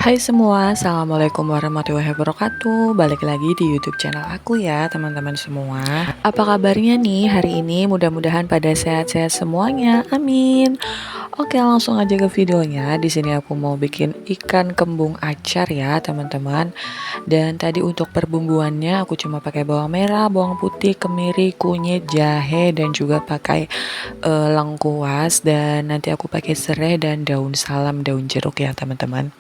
Hai semua, Assalamualaikum warahmatullahi wabarakatuh. Balik lagi di YouTube channel aku ya, teman-teman semua. Apa kabarnya nih hari ini? Mudah-mudahan pada sehat-sehat semuanya. Amin. Oke, langsung aja ke videonya. Di sini aku mau bikin ikan kembung acar ya, teman-teman. Dan tadi untuk perbumbuannya aku cuma pakai bawang merah, bawang putih, kemiri, kunyit, jahe dan juga pakai lengkuas, dan nanti aku pakai serai dan daun salam, daun jeruk ya, teman-teman.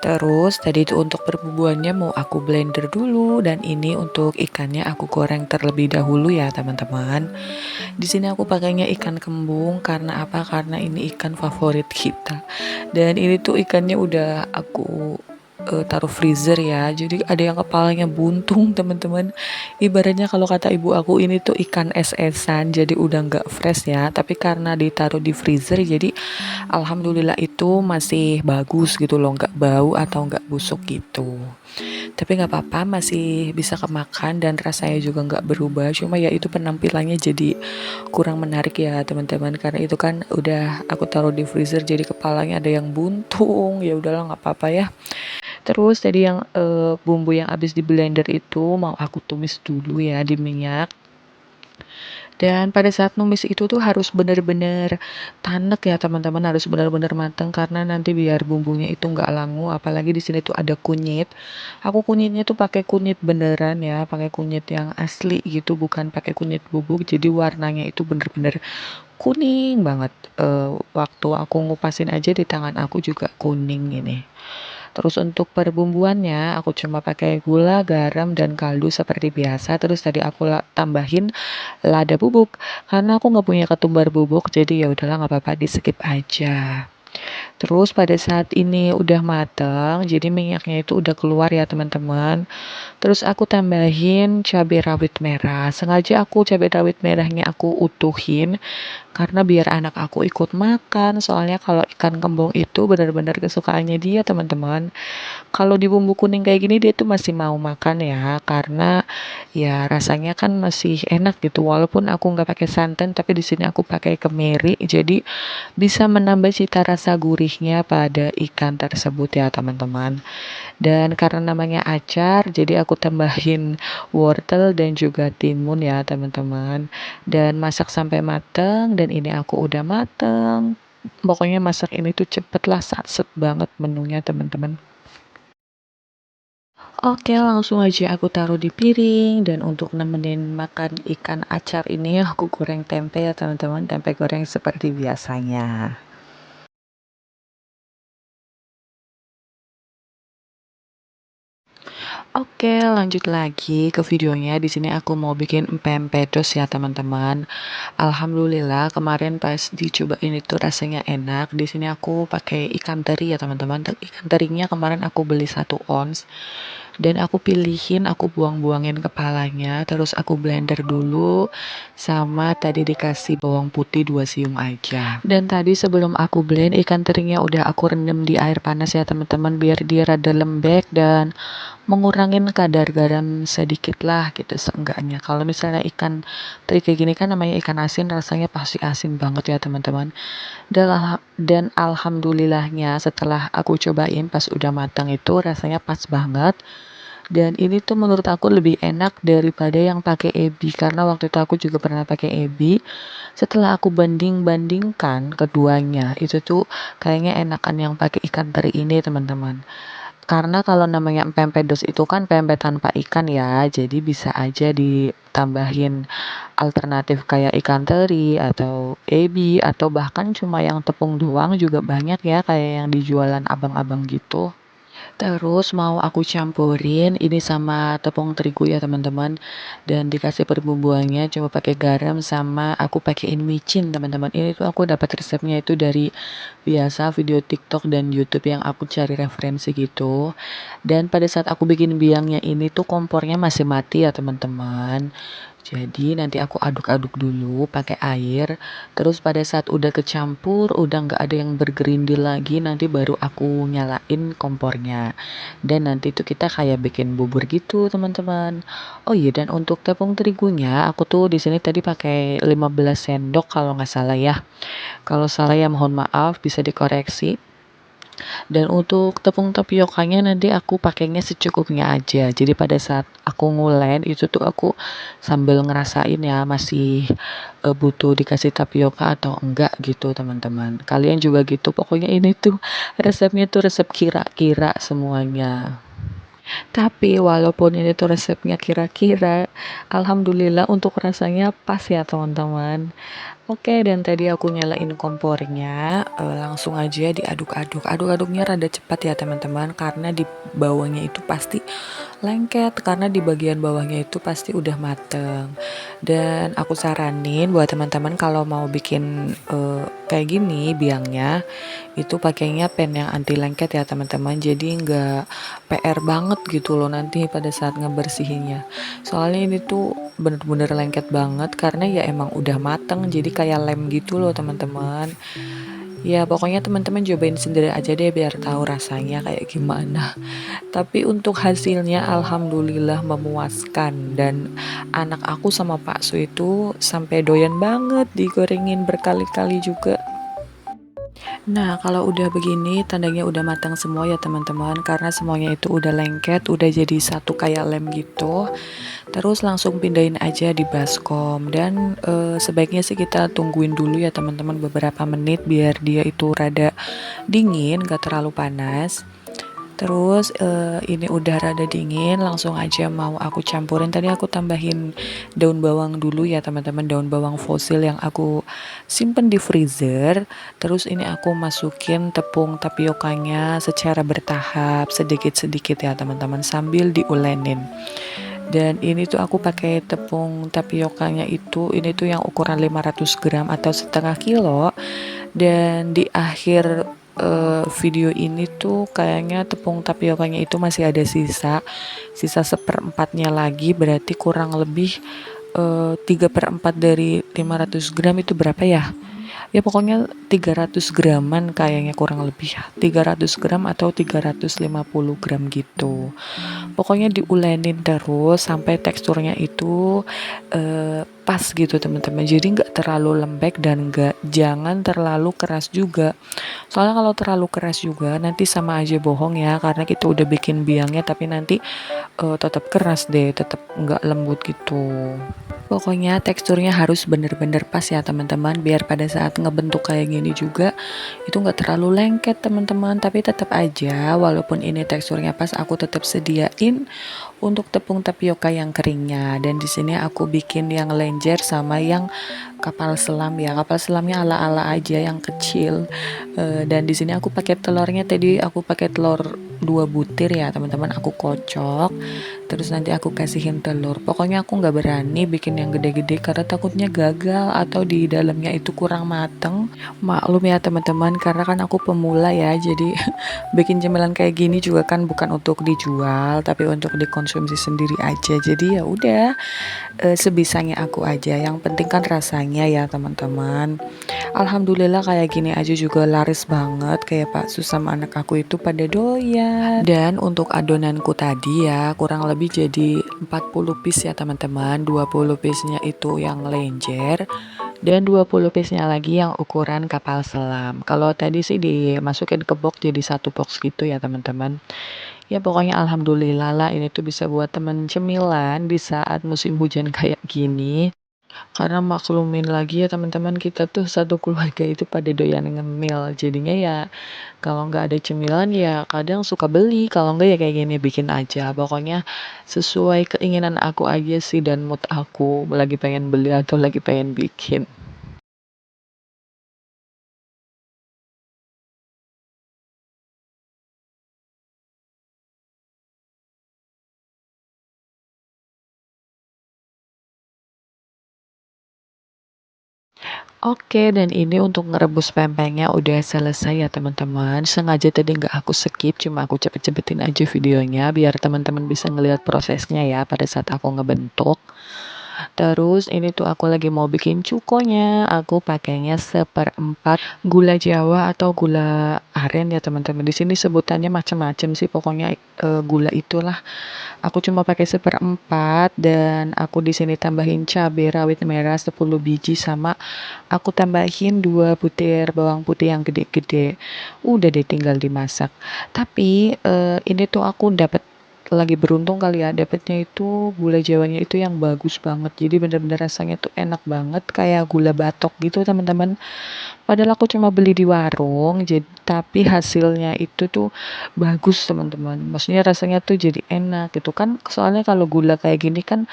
Terus tadi itu untuk perbumbuannya mau aku blender dulu, dan ini untuk ikannya aku goreng terlebih dahulu ya, teman-teman. Di sini aku pakainya ikan kembung karena apa? Karena ini ikan favorit kita. Dan ini tuh ikannya udah aku taruh freezer ya. Jadi ada yang kepalanya buntung, teman-teman. Ibaratnya kalau kata ibu aku ini tuh ikan es-esan, jadi udah nggak fresh ya. Tapi karena ditaruh di freezer, jadi alhamdulillah itu masih bagus gitu loh, nggak bau atau nggak busuk gitu. Tapi nggak apa-apa, masih bisa kemakan dan rasanya juga nggak berubah. Cuma ya itu penampilannya jadi kurang menarik ya, teman-teman, karena itu kan udah aku taruh di freezer jadi kepalanya ada yang buntung. Ya udahlah, nggak apa-apa ya. Terus tadi yang bumbu yang habis di blender itu mau aku tumis dulu ya di minyak. Dan pada saat numis itu tuh harus bener-bener tanek ya, teman-teman, harus bener-bener mateng karena nanti biar bumbunya itu nggak langu. Apalagi di sini tuh ada kunyit. Aku kunyitnya tuh pakai kunyit beneran ya, pakai kunyit yang asli gitu, bukan pakai kunyit bubuk. Jadi warnanya itu bener-bener kuning banget. Waktu aku ngupasin aja di tangan aku juga kuning ini. Terus untuk perbumbuannya aku cuma pakai gula, garam, dan kaldu seperti biasa. Terus tadi aku tambahin lada bubuk karena aku nggak punya ketumbar bubuk, jadi ya udahlah, nggak apa-apa, di skip aja. Terus pada saat ini udah mateng, jadi minyaknya itu udah keluar ya, teman-teman. Terus aku tambahin cabai rawit merah. Sengaja aku cabai rawit merahnya aku utuhin karena biar anak aku ikut makan. Soalnya kalau ikan kembung itu benar-benar kesukaannya dia, teman-teman. Kalau di bumbu kuning kayak gini dia tuh masih mau makan ya, karena ya rasanya kan masih enak gitu. Walaupun aku nggak pakai santan, tapi di sini aku pakai kemiri, jadi bisa menambah cita rasa gurihnya pada ikan tersebut ya, teman-teman. Dan karena namanya acar, jadi aku tambahin wortel dan juga timun ya, teman-teman. Dan masak sampai mateng, dan ini aku udah mateng. Pokoknya masak ini tuh cepet lah, satset banget menunya, teman-teman. Oke, langsung aja aku taruh di piring, dan untuk nemenin makan ikan acar ini aku goreng tempe ya, teman-teman. Tempe goreng seperti biasanya. Oke, lanjut lagi ke videonya. Di sini aku mau bikin pempek ya, teman-teman. Alhamdulillah kemarin pas dicobain itu rasanya enak. Di sini aku pakai ikan teri ya, teman-teman. Ikan terinya kemarin aku beli 1 ons. Dan aku pilihin, aku buang-buangin kepalanya, terus aku blender dulu, sama tadi dikasih bawang putih 2 siung aja. Dan tadi sebelum aku blend, ikan terinya udah aku rendam di air panas ya, teman-teman, biar dia rada lembek dan mengurangin kadar garam sedikit lah gitu seenggaknya. Kalau misalnya ikan teri kayak gini kan namanya ikan asin, rasanya pasti asin banget ya, teman-teman. Dan alhamdulillahnya setelah aku cobain pas udah matang itu rasanya pas banget. Dan ini tuh menurut aku lebih enak daripada yang pakai ebi, karena waktu itu aku juga pernah pakai ebi. Setelah aku banding-bandingkan keduanya, itu tuh kayaknya enakan yang pakai ikan teri ini, teman-teman. Karena kalau namanya pempek dos itu kan pempek tanpa ikan ya, jadi bisa aja ditambahin alternatif kayak ikan teri atau ebi, atau bahkan cuma yang tepung doang juga banyak ya, kayak yang dijualan abang-abang gitu. Terus mau aku campurin ini sama tepung terigu ya, teman-teman, dan dikasih perbumbuannya cuma pakai garam, sama aku pakein micin, teman-teman. Ini tuh aku dapat resepnya itu dari biasa video TikTok dan YouTube yang aku cari referensi gitu. Dan pada saat aku bikin biangnya ini tuh kompornya masih mati ya, teman-teman. Jadi nanti aku aduk-aduk dulu pakai air. Terus pada saat udah kecampur, udah nggak ada yang bergerindil lagi, nanti baru aku nyalain kompornya. Dan nanti itu kita kayak bikin bubur gitu, teman-teman. Oh iya, dan untuk tepung terigunya, aku tuh di sini tadi pakai 15 sendok kalau nggak salah ya. Kalau salah ya mohon maaf, bisa dikoreksi. Dan untuk tepung tapiokanya nanti aku pakainya secukupnya aja. Jadi pada saat aku ngulen itu tuh aku sambil ngerasain ya masih butuh dikasih tapioka atau enggak gitu teman-teman. Kalian juga gitu. Pokoknya ini tuh resepnya tuh resep kira-kira semuanya. Tapi walaupun ini tuh resepnya kira-kira, alhamdulillah untuk rasanya pas ya teman-teman. Oke, dan tadi aku nyalain kompornya, langsung aja diaduk-aduk. Aduk-aduknya rada cepat ya teman-teman, karena di bawahnya itu pasti lengket, karena di bagian bawahnya itu pasti udah mateng. Dan aku saranin buat teman-teman kalau mau bikin kayak gini biangnya, itu pakainya pen yang anti lengket ya teman-teman. Jadi nggak PR banget gitu loh nanti pada saat ngebersihinnya. Soalnya ini tuh bener-bener lengket banget karena ya emang udah mateng jadi kayak lem gitu loh teman-teman. Ya pokoknya teman-teman cobain sendiri aja deh biar tahu rasanya kayak gimana. Tapi untuk hasilnya alhamdulillah memuaskan dan anak aku sama Pak Su itu sampai doyan banget digorengin berkali-kali juga. Nah, kalau udah begini tandanya udah matang semua ya teman-teman, karena semuanya itu udah lengket, udah jadi satu kayak lem gitu. Terus langsung pindahin aja di baskom dan sebaiknya sih kita tungguin dulu ya teman-teman beberapa menit biar dia itu rada dingin, gak terlalu panas. Terus ini udah rada dingin, langsung aja mau aku campurin. Tadi aku tambahin daun bawang dulu ya teman-teman, daun bawang fosil yang aku simpen di freezer. Terus ini aku masukin tepung tapiokanya secara bertahap, sedikit-sedikit ya teman-teman, sambil diulenin. Dan ini tuh aku pakai tepung tapiokanya itu, ini tuh yang ukuran 500 gram atau setengah kilo. Dan di akhir video ini tuh kayaknya tepung tapiokanya itu masih ada sisa seperempatnya lagi, berarti kurang lebih 3/4 dari 500 gram itu berapa ya? Ya pokoknya 300 graman kayaknya kurang lebih ya. 300 gram atau 350 gram gitu. Pokoknya diulenin terus sampai teksturnya itu pas gitu teman-teman. Jadi nggak terlalu lembek dan jangan terlalu keras juga. Soalnya kalau terlalu keras juga nanti sama aja bohong ya, karena kita udah bikin biangnya tapi nanti tetap keras deh, tetap nggak lembut gitu. Pokoknya teksturnya harus bener-bener pas ya teman-teman, biar pada saat ngebentuk kayak gini juga itu nggak terlalu lengket teman-teman. Tapi tetap aja walaupun ini teksturnya pas, aku tetap sediain untuk tepung tapioka yang keringnya. Dan di sini aku bikin yang lenjer sama yang kapal selam ya. Kapal selamnya ala-ala aja yang kecil. Dan di sini aku pakai telurnya, tadi aku pakai telur 2 butir ya teman-teman, aku kocok. Terus nanti aku kasihin telur. Pokoknya aku nggak berani bikin yang gede-gede karena takutnya gagal atau di dalamnya itu kurang mateng. Maklum ya teman-teman, karena kan aku pemula ya, jadi bikin cemilan kayak gini juga kan bukan untuk dijual, tapi untuk dikonsumsi sendiri aja. Jadi ya udah, sebisanya aku aja. Yang penting kan rasanya ya teman-teman. Alhamdulillah kayak gini aja juga laris banget, kayak Pak Sus sama anak aku itu pada doyan. Dan untuk adonanku tadi ya kurang lebih jadi 40 piece ya teman-teman. 20 piece-nya itu yang lenjer dan 20 piece-nya lagi yang ukuran kapal selam. Kalau tadi sih dimasukin ke box jadi satu box gitu ya teman-teman. Ya pokoknya alhamdulillah lah ini tuh bisa buat temen cemilan di saat musim hujan kayak gini. Karena maklumin lagi ya teman-teman, kita tuh satu keluarga itu pada doyan ngemil. Jadinya ya kalau nggak ada cemilan ya kadang suka beli. Kalau nggak ya kayak gini bikin aja. Pokoknya sesuai keinginan aku aja sih dan mood aku lagi pengen beli atau lagi pengen bikin. Oke, dan ini untuk ngerebus pempeknya udah selesai ya teman-teman. Sengaja tadi nggak aku skip, cuma aku cepet-cepetin aja videonya biar teman-teman bisa ngelihat prosesnya ya pada saat aku ngebentuk. Terus ini tuh aku lagi mau bikin cukonya, aku pakainya seperempat gula Jawa atau gula aren ya teman-teman. Di sini sebutannya macam-macam sih, pokoknya gula itulah. Aku cuma pakai seperempat dan aku di sini tambahin cabai rawit merah 10 biji sama aku tambahin 2 butir bawang putih yang gede-gede. Udah deh tinggal dimasak. Tapi ini tuh aku dapat lagi beruntung kali ya, dapetnya itu gula Jawanya itu yang bagus banget. Jadi bener-bener rasanya tuh enak banget kayak gula batok gitu teman-teman. Padahal aku cuma beli di warung, jadi tapi hasilnya itu tuh bagus teman-teman. Maksudnya rasanya tuh jadi enak gitu kan. Soalnya kalau gula kayak gini kan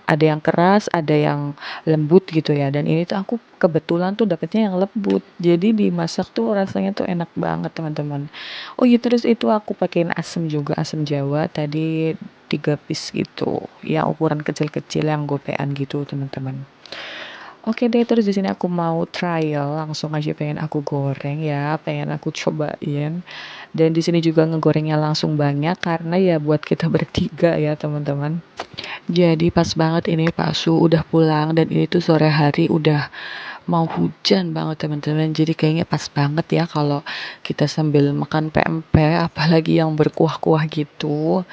ada yang keras, ada yang lembut gitu ya. Dan ini tuh aku kebetulan tuh dapetnya yang lembut. Jadi dimasak tuh rasanya tuh enak banget teman-teman. Oh iya terus itu aku pakein asam juga, asam Jawa tadi 3 piece gitu. Ya ukuran kecil-kecil yang gopean gitu teman-teman. Oke deh, terus di sini aku mau trial, langsung aja pengen aku goreng ya, pengen aku cobain. Dan di sini juga ngegorengnya langsung banyak karena ya buat kita bertiga ya teman-teman. Jadi pas banget ini Pak Su udah pulang dan ini tuh sore hari udah mau hujan banget teman-teman. Jadi kayaknya pas banget ya kalau kita sambil makan PMP apalagi yang berkuah-kuah gitu.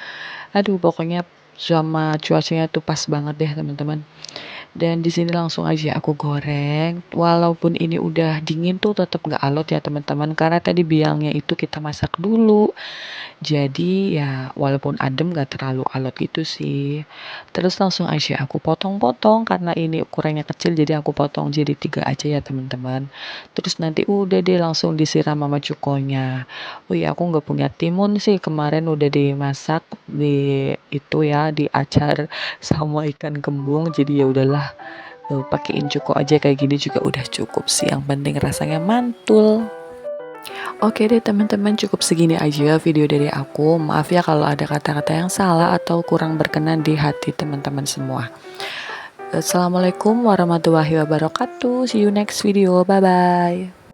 Aduh pokoknya sama cuacanya tuh pas banget deh teman-teman. Dan di sini langsung aja aku goreng. Walaupun ini udah dingin tuh tetap nggak alot ya teman-teman. Karena tadi biangnya itu kita masak dulu. Jadi ya walaupun adem nggak terlalu alot gitu sih. Terus langsung aja aku potong-potong karena ini ukurannya kecil jadi aku potong jadi 3 aja ya teman-teman. Terus nanti udah deh langsung disiram sama cukonya. Oh iya aku nggak punya timun sih kemarin udah dimasak di itu ya diacar sama ikan kembung jadi ya udahlah pakein cuko aja kayak gini juga udah cukup sih yang penting rasanya mantul. Oke deh teman-teman cukup segini aja video dari aku. Maaf ya kalau ada kata-kata yang salah atau kurang berkenan di hati teman-teman semua. Assalamualaikum warahmatullahi wabarakatuh. See you next video. Bye bye.